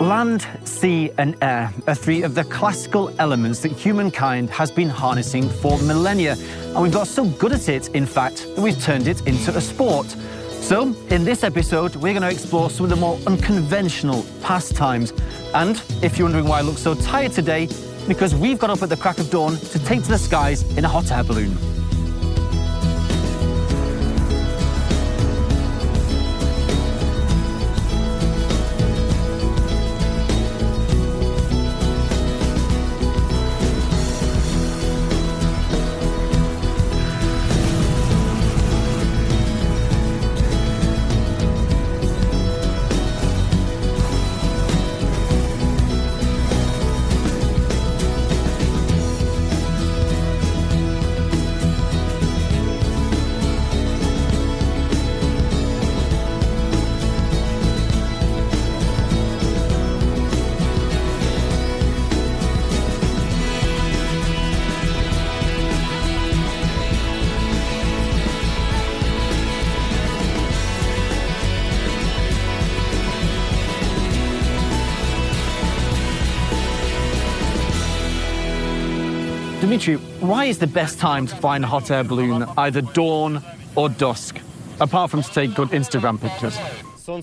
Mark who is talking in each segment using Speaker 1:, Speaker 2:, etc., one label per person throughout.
Speaker 1: Land, sea and air are three of the classical elements that humankind has been harnessing for millennia. And we've got so good at it, in fact, that we've turned it into a sport. So, in this episode, we're going to explore some of the more unconventional pastimes. And if you're wondering why I look so tired today, because we've got up at the crack of dawn to take to the skies in a hot air balloon. Dimitri, why is the best time to fly in a hot air balloon either dawn or dusk, apart from to take good Instagram pictures?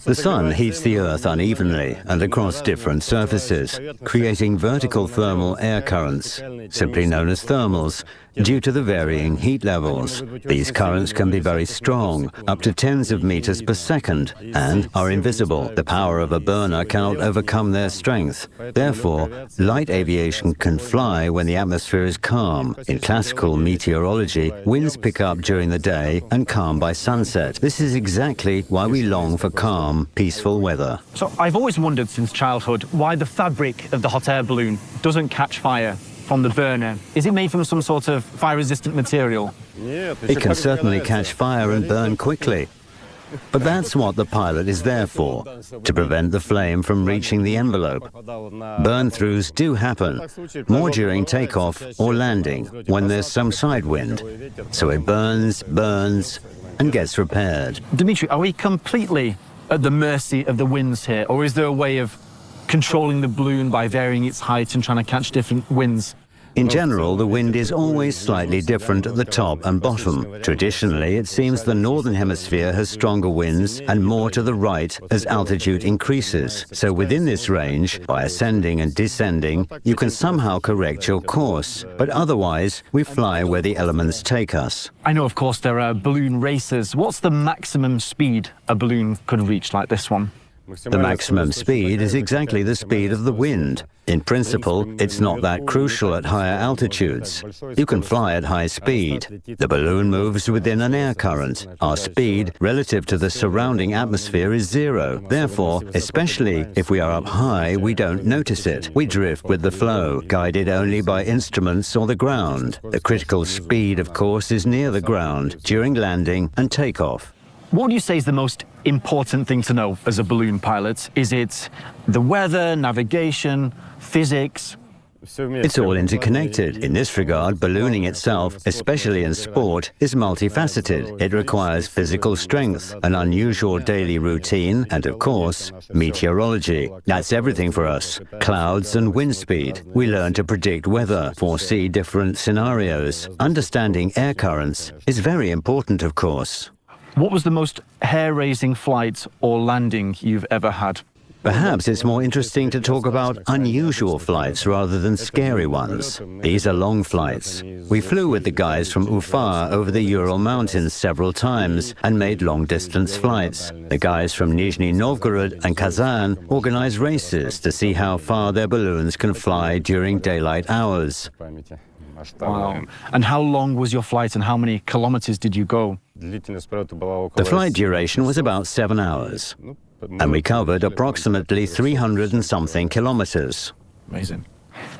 Speaker 2: The sun heats the Earth unevenly and across different surfaces, creating vertical thermal air currents, simply known as thermals, due to the varying heat levels. These currents can be very strong, up to tens of meters per second, and are invisible. The power of a burner cannot overcome their strength. Therefore, light aviation can fly when the atmosphere is calm. In classical meteorology, winds pick up during the day and calm by sunset. This is exactly why we long for calm, peaceful weather.
Speaker 1: So I've always wondered since childhood why the fabric of the hot air balloon doesn't catch fire from the burner. Is it made from some sort of fire-resistant material?
Speaker 2: It can certainly catch fire and burn quickly. But that's what the pilot is there for, to prevent the flame from reaching the envelope. Burn-throughs do happen, more during takeoff or landing, when there's some side wind. So it burns, and gets repaired.
Speaker 1: Dimitri, are we completely at the mercy of the winds here, or is there a way of controlling the balloon by varying its height and trying to catch different winds?
Speaker 2: In general, the wind is always slightly different at the top and bottom. Traditionally, it seems the northern hemisphere has stronger winds and more to the right as altitude increases. So within this range, by ascending and descending, you can somehow correct your course. But otherwise, we fly where the elements take us.
Speaker 1: I know, of course, there are balloon races. What's the maximum speed a balloon could reach like this one?
Speaker 2: The maximum speed is exactly the speed of the wind. In principle, it's not that crucial at higher altitudes. You can fly at high speed. The balloon moves within an air current. Our speed, relative to the surrounding atmosphere, is zero. Therefore, especially if we are up high, we don't notice it. We drift with the flow, guided only by instruments or the ground. The critical speed, of course, is near the ground, during landing and takeoff.
Speaker 1: What do you say is the most important thing to know as a balloon pilot? Is it the weather, navigation, physics?
Speaker 2: It's all interconnected. In this regard, ballooning itself, especially in sport, is multifaceted. It requires physical strength, an unusual daily routine, and of course, meteorology. That's everything for us. Clouds and wind speed. We learn to predict weather, foresee different scenarios. Understanding air currents is very important, of course.
Speaker 1: What was the most hair-raising flight or landing you've ever had?
Speaker 2: Perhaps it's more interesting to talk about unusual flights rather than scary ones. These are long flights. We flew with the guys from Ufa over the Ural Mountains several times and made long-distance flights. The guys from Nizhny Novgorod and Kazan organize races to see how far their balloons can fly during daylight hours.
Speaker 1: Wow. And how long was your flight and how many kilometers did you go?
Speaker 2: The flight duration was about 7 hours, and we covered approximately 300 and something kilometers.
Speaker 1: Amazing.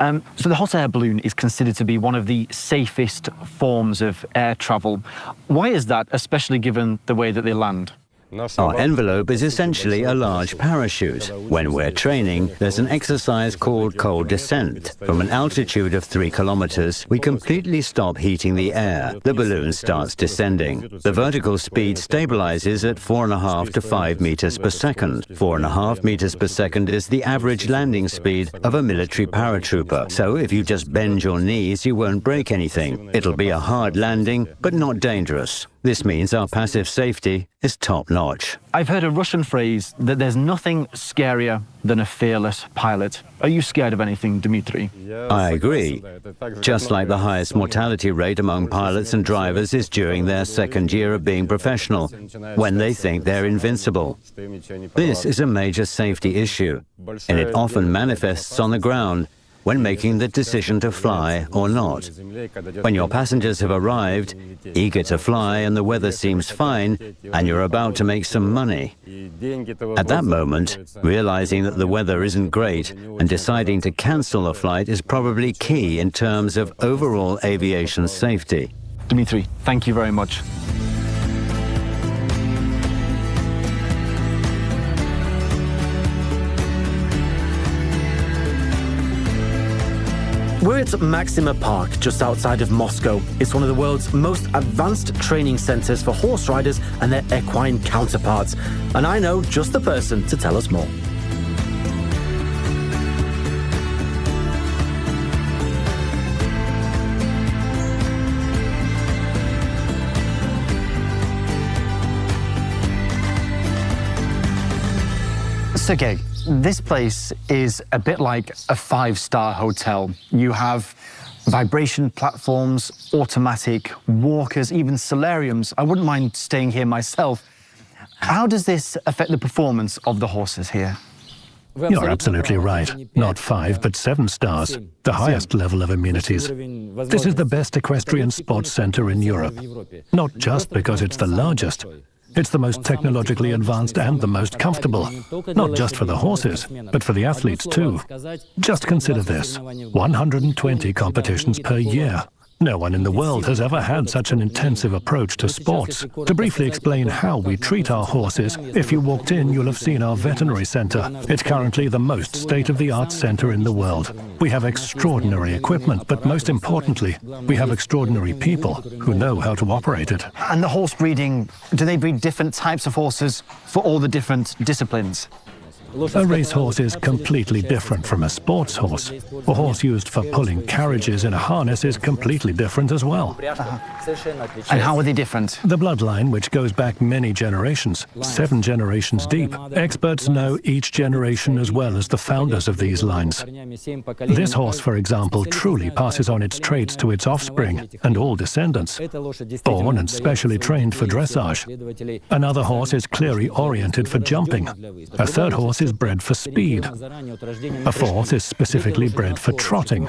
Speaker 1: So the hot air balloon is considered to be one of the safest forms of air travel. Why is that, especially given the way that they land?
Speaker 2: Our envelope is essentially a large parachute. When we're training, there's an exercise called cold descent. From an altitude of 3 kilometers, we completely stop heating the air. The balloon starts descending. The vertical speed stabilizes at 4.5 to 5 meters per second. 4.5 meters per second is the average landing speed of a military paratrooper. So if you just bend your knees, you won't break anything. It'll be a hard landing, but not dangerous. This means our passive safety is top-notch.
Speaker 1: I've heard a Russian phrase that there's nothing scarier than a fearless pilot. Are you scared of anything, Dmitry?
Speaker 2: I agree. Just like the highest mortality rate among pilots and drivers is during their second year of being professional, when they think they're invincible. This is a major safety issue, and it often manifests on the ground when making the decision to fly or not. When your passengers have arrived, eager to fly, and the weather seems fine, and you're about to make some money. At that moment, realizing that the weather isn't great and deciding to cancel a flight is probably key in terms of overall aviation safety.
Speaker 1: Dmitry, thank you very much. We're at Maxima Park, just outside of Moscow. It's one of the world's most advanced training centers for horse riders and their equine counterparts. And I know just the person to tell us more. Sergey, this place is a bit like a 5-star hotel. You have vibration platforms, automatic walkers, even solariums. I wouldn't mind staying here myself. How does this affect the performance of the horses here?
Speaker 3: You're absolutely right. Not 5, but 7 stars, the highest level of amenities. This is the best equestrian sports center in Europe, not just because it's the largest. It's the most technologically advanced and the most comfortable, not just for the horses, but for the athletes too. Just consider this, 120 competitions per year. No one in the world has ever had such an intensive approach to sports. To briefly explain how we treat our horses, if you walked in, you'll have seen our veterinary center. It's currently the most state-of-the-art center in the world. We have extraordinary equipment, but most importantly, we have extraordinary people who know how to operate it.
Speaker 1: And the horse breeding, do they breed different types of horses for all the different disciplines?
Speaker 3: A racehorse is completely different from a sports horse. A horse used for pulling carriages in a harness is completely different as well.
Speaker 1: And how are they different?
Speaker 3: The bloodline, which goes back many generations, 7 generations deep. Experts know each generation as well as the founders of these lines. This horse, for example, truly passes on its traits to its offspring and all descendants, born and specially trained for dressage. Another horse is clearly oriented for jumping. A third horse is bred for speed. A fourth is specifically bred for trotting.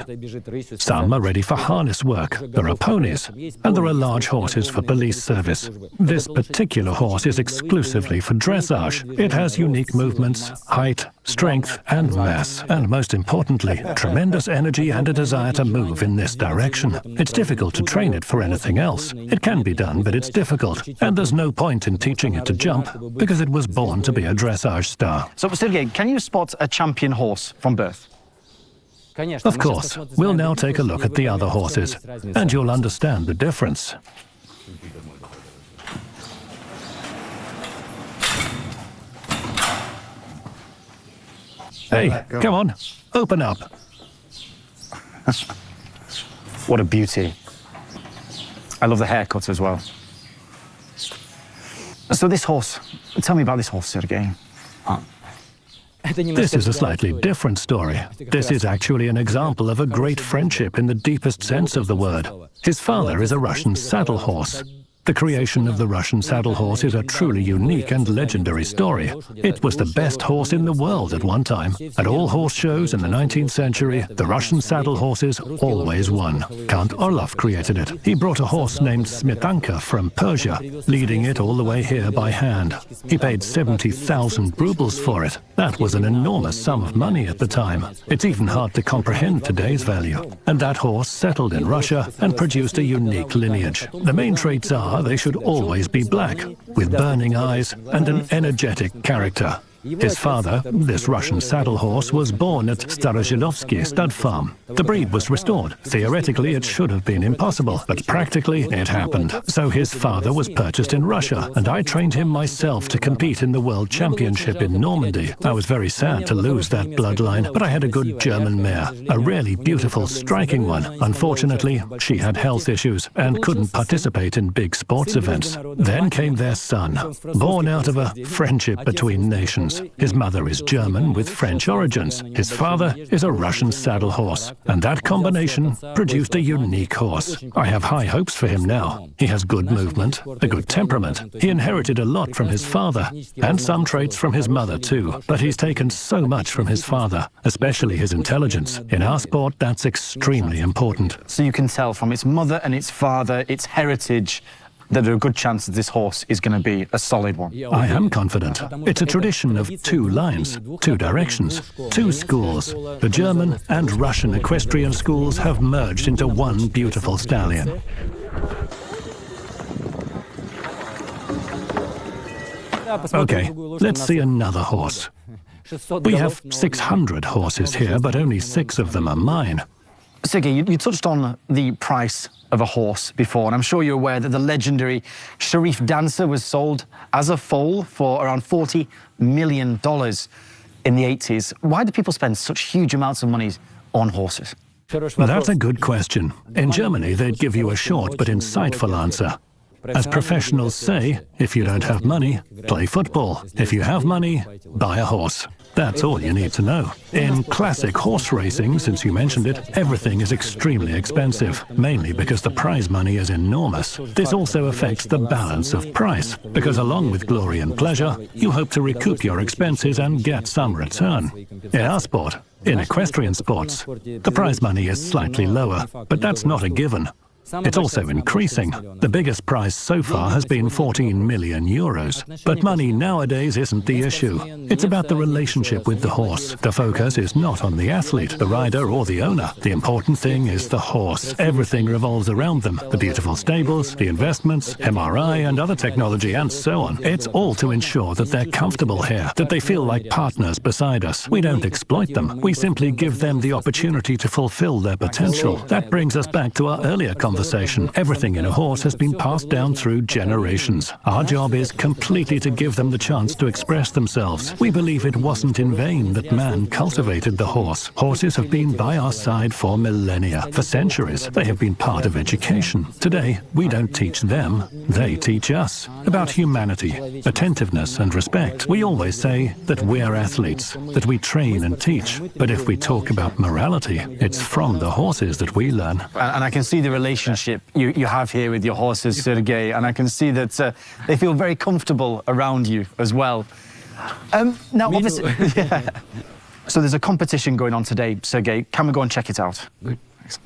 Speaker 3: Some are ready for harness work. There are ponies, and there are large horses for police service. This particular horse is exclusively for dressage. It has unique movements, height, strength, and mass, and most importantly, tremendous energy and a desire to move in this direction. It's difficult to train it for anything else. It can be done, but it's difficult, and there's no point in teaching it to jump, because it was born to be a dressage star.
Speaker 1: So, Sergey, can you spot a champion horse from birth?
Speaker 3: Of course. We'll now take a look at the other horses, and you'll understand the difference. Hey, come on, open up.
Speaker 1: What a beauty. I love the haircut as well. So this horse, tell me about this horse, Sergey.
Speaker 3: This is a slightly different story. This is actually an example of a great friendship in the deepest sense of the word. His father is a Russian saddle horse. The creation of the Russian saddle horse is a truly unique and legendary story. It was the best horse in the world at one time. At all horse shows in the 19th century, the Russian saddle horses always won. Count Orlov created it. He brought a horse named Smetanka from Persia, leading it all the way here by hand. He paid 70,000 rubles for it. That was an enormous sum of money at the time. It's even hard to comprehend today's value. And that horse settled in Russia and produced a unique lineage. The main traits are are, they should always be black, with burning eyes and an energetic character. His father, this Russian saddle horse, was born at Starozhilovsky stud farm. The breed was restored. Theoretically, it should have been impossible, but practically it happened. So his father was purchased in Russia, and I trained him myself to compete in the World Championship in Normandy. I was very sad to lose that bloodline, but I had a good German mare, a really beautiful, striking one. Unfortunately, she had health issues and couldn't participate in big sports events. Then came their son, born out of a friendship between nations. His mother is German with French origins. His father is a Russian saddle horse. And that combination produced a unique horse. I have high hopes for him now. He has good movement, a good temperament. He inherited a lot from his father, and some traits from his mother too. But he's taken so much from his father, especially his intelligence. In our sport, that's extremely important.
Speaker 1: So you can tell from its mother and its father, its heritage, that there are good chances this horse is going to be a solid one.
Speaker 3: I am confident. It's a tradition of two lines, two directions, two schools. The German and Russian equestrian schools have merged into one beautiful stallion. Okay, let's see another horse. We have 600 horses here, but only 6 of them are mine.
Speaker 1: Sergei, you touched on the price of a horse before, and I'm sure you're aware that the legendary Sharif Dancer was sold as a foal for around $40 million in the 80s. Why do people spend such huge amounts of money on horses?
Speaker 3: That's a good question. In Germany, they'd give you a short but insightful answer. As professionals say, if you don't have money, play football. If you have money, buy a horse. That's all you need to know. In classic horse racing, since you mentioned it, everything is extremely expensive, mainly because the prize money is enormous. This also affects the balance of price, because along with glory and pleasure, you hope to recoup your expenses and get some return. In our sport, in equestrian sports, the prize money is slightly lower, but that's not a given. It's also increasing. The biggest prize so far has been 14 million euros. But money nowadays isn't the issue. It's about the relationship with the horse. The focus is not on the athlete, the rider, or the owner. The important thing is the horse. Everything revolves around them. The beautiful stables, the investments, MRI and other technology, and so on. It's all to ensure that they're comfortable here, that they feel like partners beside us. We don't exploit them. We simply give them the opportunity to fulfill their potential. That brings us back to our earlier conversation. Everything in a horse has been passed down through generations. Our job is completely to give them the chance to express themselves. We believe it wasn't in vain that man cultivated the horse. Horses have been by our side for millennia, for centuries. They have been part of education. Today, we don't teach them, they teach us. About humanity, attentiveness and respect. We always say that we're athletes, that we train and teach. But if we talk about morality, it's from the horses that we learn.
Speaker 1: And I can see the relationship you have here with your horses, Sergei, and I can see that they feel very comfortable around you as well. Now, obviously, yeah. So there's a competition going on today, Sergei. Can we go and check it out? Good. Thanks.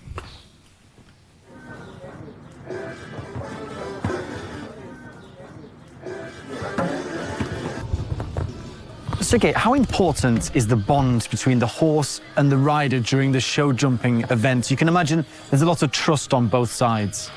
Speaker 1: Sergei, how important is the bond between the horse and the rider during the show jumping events? You can imagine there's a lot of trust on both sides.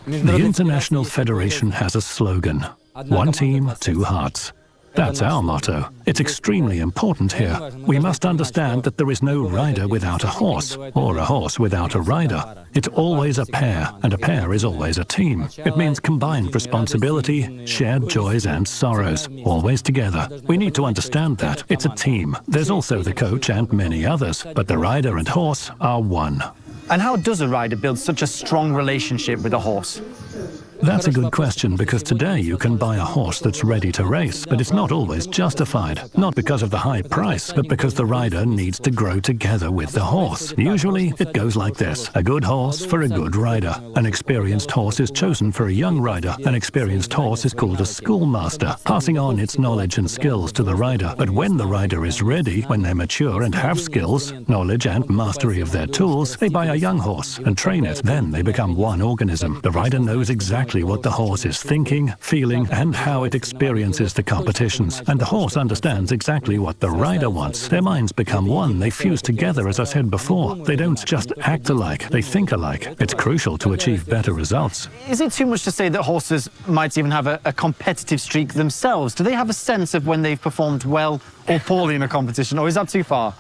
Speaker 3: The International Federation has a slogan, "One team, two hearts." That's our motto. It's extremely important here. We must understand that there is no rider without a horse, or a horse without a rider. It's always a pair, and a pair is always a team. It means combined responsibility, shared joys and sorrows, always together. We need to understand that. It's a team. There's also the coach and many others, but the rider and horse are one.
Speaker 1: And how does a rider build such a strong relationship with a horse?
Speaker 3: That's a good question, because today you can buy a horse that's ready to race, but it's not always justified. Not because of the high price, but because the rider needs to grow together with the horse. Usually it goes like this: a good horse for a good rider. An experienced horse is chosen for a young rider. An experienced horse is called a schoolmaster, passing on its knowledge and skills to the rider. But when the rider is ready, when they're mature and have skills, knowledge and mastery of their tools, they buy a young horse and train it. Then they become one organism. The rider knows exactly exactly what the horse is thinking, feeling, and how it experiences the competitions. And the horse understands exactly what the rider wants. Their minds become one. They fuse together, as I said before. They don't just act alike, they think alike. It's crucial to achieve better results.
Speaker 1: Is it too much to say that horses might even have a competitive streak themselves? Do they have a sense of when they've performed well or poorly in a competition, or is that too far?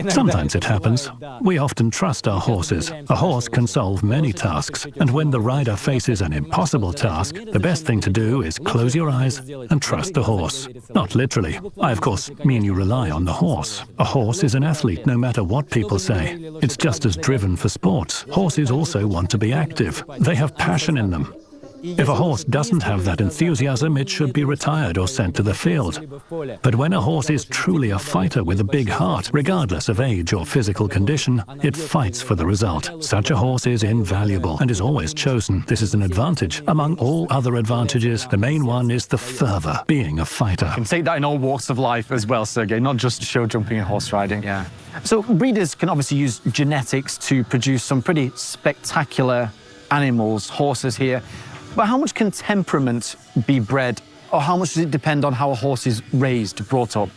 Speaker 3: Sometimes it happens. We often trust our horses. A horse can solve many tasks, and when the rider faces an impossible task, the best thing to do is close your eyes and trust the horse. Not literally. I, of course, mean you rely on the horse. A horse is an athlete, no matter what people say. It's just as driven for sports. Horses also want to be active. They have passion in them. If a horse doesn't have that enthusiasm, it should be retired or sent to the field. But when a horse is truly a fighter with a big heart, regardless of age or physical condition, it fights for the result. Such a horse is invaluable and is always chosen. This is an advantage. Among all other advantages, the main one is the fervor, being a fighter.
Speaker 1: You can take that in all walks of life as well, Sergey, not just show jumping and horse riding. Yeah. So breeders can obviously use genetics to produce some pretty spectacular animals, horses here. But how much can temperament be bred, or how much does it depend on how a horse is raised, brought up?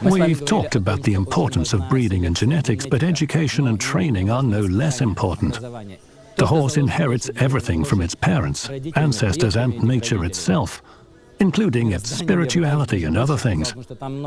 Speaker 3: We've talked about the importance of breeding and genetics, but education and training are no less important. The horse inherits everything from its parents, ancestors, and nature itself, including its spirituality and other things.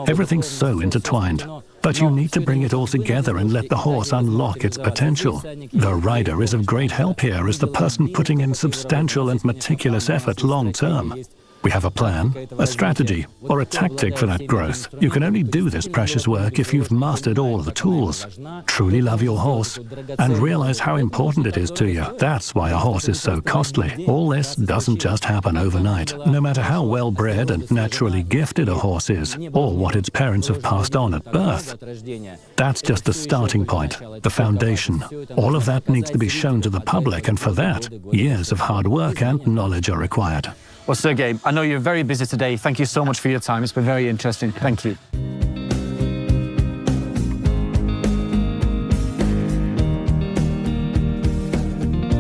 Speaker 3: Everything's so intertwined. But you need to bring it all together and let the horse unlock its potential. The rider is of great help here as the person putting in substantial and meticulous effort long term. We have a plan, a strategy, or a tactic for that growth. You can only do this precious work if you've mastered all the tools. Truly love your horse and realize how important it is to you. That's why a horse is so costly. All this doesn't just happen overnight, no matter how well bred and naturally gifted a horse is, or what its parents have passed on at birth. That's just the starting point, the foundation. All of that needs to be shown to the public, and for that, years of hard work and knowledge are required.
Speaker 1: Well, Sergey, I know you're very busy today. Thank you so much for your time. It's been very interesting. Thank you.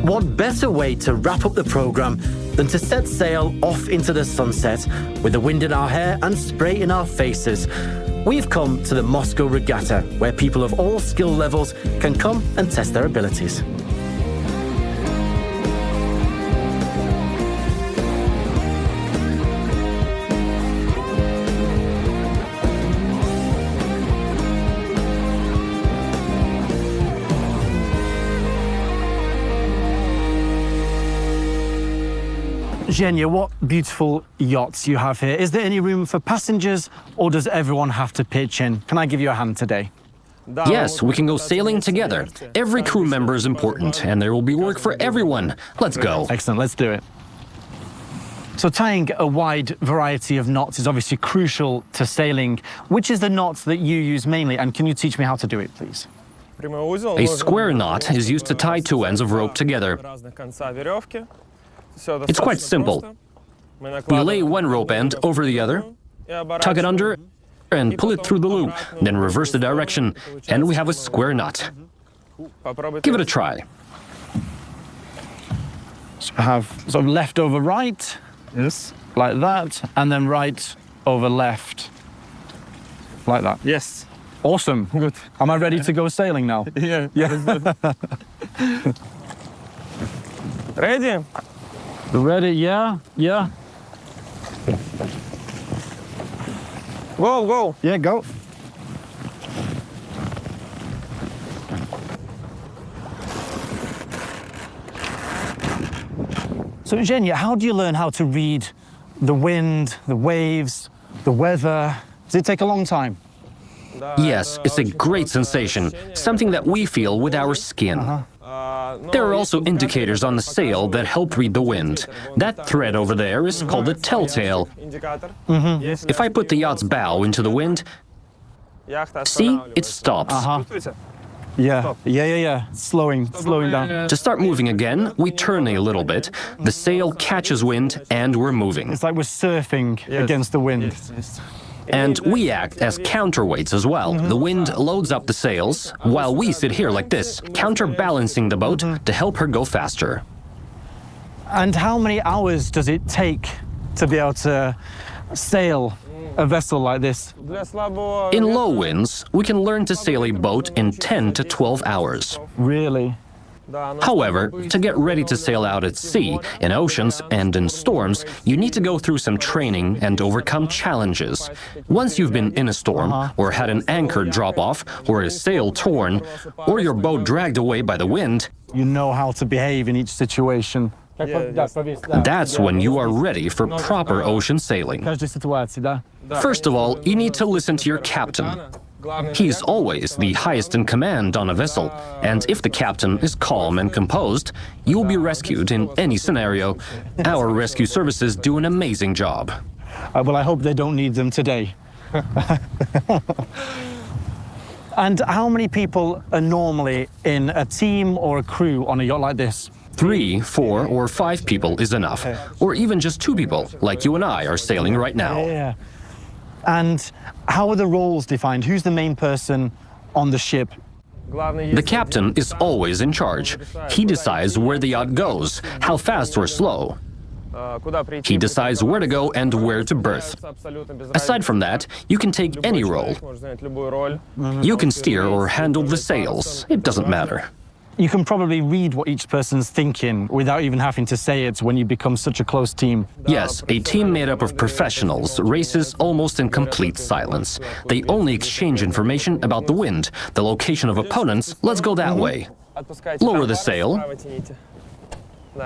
Speaker 1: What better way to wrap up the program than to set sail off into the sunset with the wind in our hair and spray in our faces? We've come to the Moscow Regatta, where people of all skill levels can come and test their abilities. Zhenya, what beautiful yachts you have here. Is there any room for passengers, or does everyone have to pitch in? Can I give you a hand today?
Speaker 4: Yes, we can go sailing together. Every crew member is important, and there will be work for everyone. Let's go.
Speaker 1: Excellent, let's do it. So tying a wide variety of knots is obviously crucial to sailing. Which is the knot that you use mainly, and can you teach me how to do it, please?
Speaker 4: A square knot is used to tie two ends of rope together. It's quite simple. We lay one rope end over the other, tuck it under, and pull it through the loop, then reverse the direction, and we have a square knot. Give it a try.
Speaker 1: So I have sort of left over right, yes, like that, and then right over left, like that.
Speaker 5: Yes.
Speaker 1: Awesome. Good. Am I ready to go sailing now?
Speaker 5: Yeah. Ready?
Speaker 1: Ready? Yeah. Yeah.
Speaker 5: Go.
Speaker 1: Yeah, go. So, Zhenya, how do you learn how to read the wind, the waves, the weather? Does it take a long time?
Speaker 4: Yes, it's a great sensation, something that we feel with our skin. There are also indicators on the sail that help read the wind. That thread over there is called the telltale. If I put the yacht's bow into the wind, see, it stops.
Speaker 1: Yeah. Slowing down.
Speaker 4: To start moving again, we turn a little bit, the sail catches wind, and we're moving.
Speaker 1: It's like we're surfing against the wind.
Speaker 5: Yes.
Speaker 4: And we act as counterweights as well. The wind loads up the sails, while we sit here like this, counterbalancing the boat to help her go faster.
Speaker 1: And how many hours does it take to be able to sail a vessel like this?
Speaker 4: In low winds, we can learn to sail a boat in 10 to 12 hours.
Speaker 1: Really?
Speaker 4: However, to get ready to sail out at sea, in oceans and in storms, you need to go through some training and overcome challenges. Once you've been in a storm, or had an anchor drop off, or a sail torn, or your boat dragged away by the wind,
Speaker 1: You know how to behave in each situation.
Speaker 4: that's when you are ready for proper ocean sailing.
Speaker 1: Każdej sytuacji, da?
Speaker 4: First of all, you need to listen to your captain. He's always the highest in command on a vessel, and if the captain is calm and composed, you will be rescued in any scenario. Our rescue services do an amazing job.
Speaker 1: Well, I hope they don't need them today. And how many people are normally in a team or a crew on a yacht like this?
Speaker 4: 3, 4, or 5 people is enough, or even just 2 people, like you and I are sailing right now.
Speaker 1: Yeah. And how are the roles defined? Who's the main person on the ship?
Speaker 4: The captain is always in charge. He decides where the yacht goes, how fast or slow. He decides where to go and where to berth. Aside from that, you can take any role. You can steer or handle the sails. It doesn't matter.
Speaker 1: You can probably read what each person's thinking without even having to say it when you become such a close team.
Speaker 4: Yes, a team made up of professionals races almost in complete silence. They only exchange information about the wind, the location of opponents. Let's go that way. Lower the sail.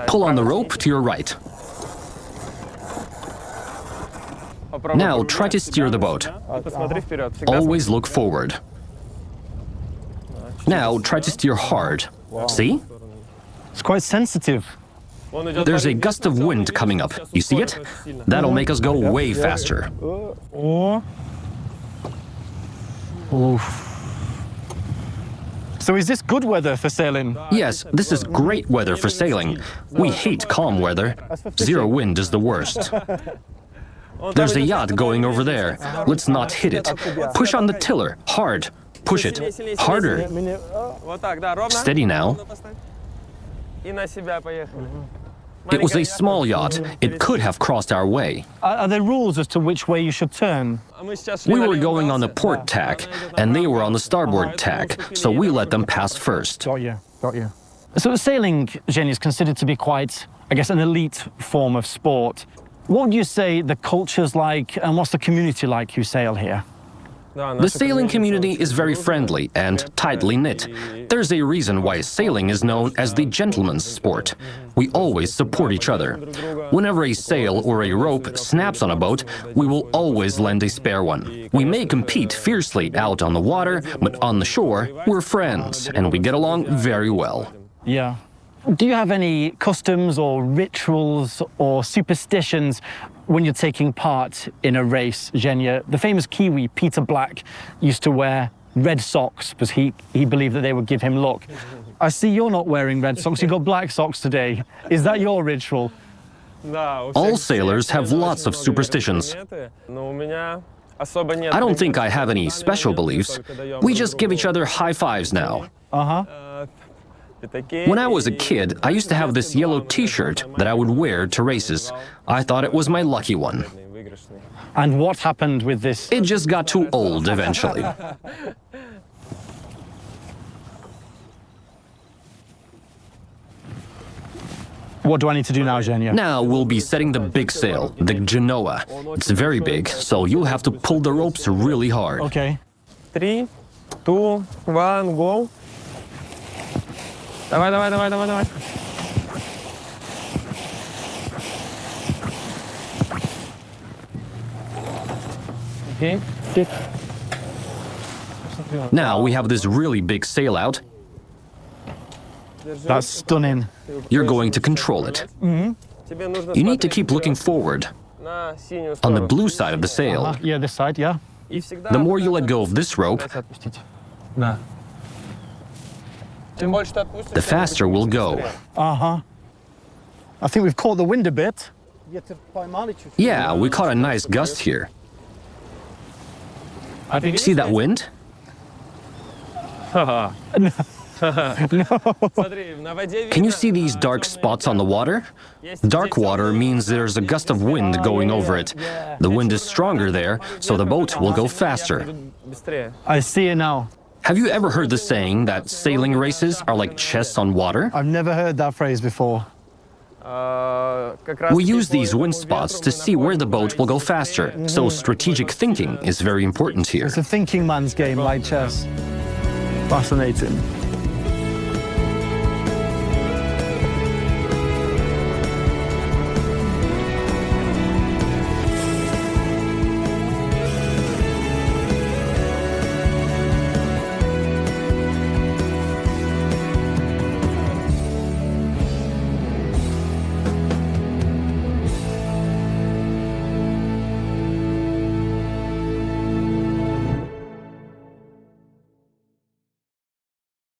Speaker 4: Pull on the rope to your right. Now try to steer the boat. Always look forward. Now try to steer hard. See?
Speaker 1: It's quite sensitive.
Speaker 4: There's a gust of wind coming up. You see it? That'll make us go way faster.
Speaker 1: So is this good weather for sailing?
Speaker 4: Yes, this is great weather for sailing. We hate calm weather. Zero wind is the worst. There's a yacht going over there. Let's not hit it. Push on the tiller, hard. Push it, harder. Steady now. It was a small yacht. It could have crossed our way.
Speaker 1: Are there rules as to which way you should turn?
Speaker 4: We were going on the port tack, and they were on the starboard tack, so we let them pass first.
Speaker 1: Got you, got you. So sailing, Jenny, is considered to be quite, I guess, an elite form of sport. What would you say the culture's like, and what's the community like who sail here?
Speaker 4: The sailing community is very friendly and tightly knit. There's a reason why sailing is known as the gentleman's sport. We always support each other. Whenever a sail or a rope snaps on a boat, we will always lend a spare one. We may compete fiercely out on the water, but on the shore, we're friends and we get along very well.
Speaker 1: Yeah. Do you have any customs or rituals or superstitions when you're taking part in a race, Zhenya? The famous Kiwi, Peter Black, used to wear red socks because he believed that they would give him luck. I see you're not wearing red socks, you've got black socks today. Is that your ritual?
Speaker 4: All sailors have lots of superstitions. I don't think I have any special beliefs. We just give each other high fives now. When I was a kid, I used to have this yellow t-shirt that I would wear to races. I thought it was my lucky one.
Speaker 1: And what happened with this?
Speaker 4: It just got too old eventually.
Speaker 1: What do I need to do now, Zhenya?
Speaker 4: Now we'll be setting the big sail, the Genoa. It's very big, so you'll have to pull the ropes really hard.
Speaker 1: Okay.
Speaker 5: 3, 2, 1, go. Давай. Okay.
Speaker 4: Now we have this really big sail out.
Speaker 1: That's stunning.
Speaker 4: You're going to control it. You need to keep looking forward, on the blue side of the sail.
Speaker 1: Yeah, this side, yeah.
Speaker 4: The more you let go of this rope, the faster we'll go.
Speaker 1: I think we've caught the wind a bit.
Speaker 4: Yeah, we caught a nice gust here. See that wind? Can you see these dark spots on the water? Dark water means there's a gust of wind going over it. The wind is stronger there, so the boat will go faster.
Speaker 1: I see it now.
Speaker 4: Have you ever heard the saying that sailing races are like chess on water?
Speaker 1: I've never heard that phrase before.
Speaker 4: We use these wind spots to see where the boat will go faster, so strategic thinking is very important here.
Speaker 1: It's a thinking man's game like chess. Fascinating.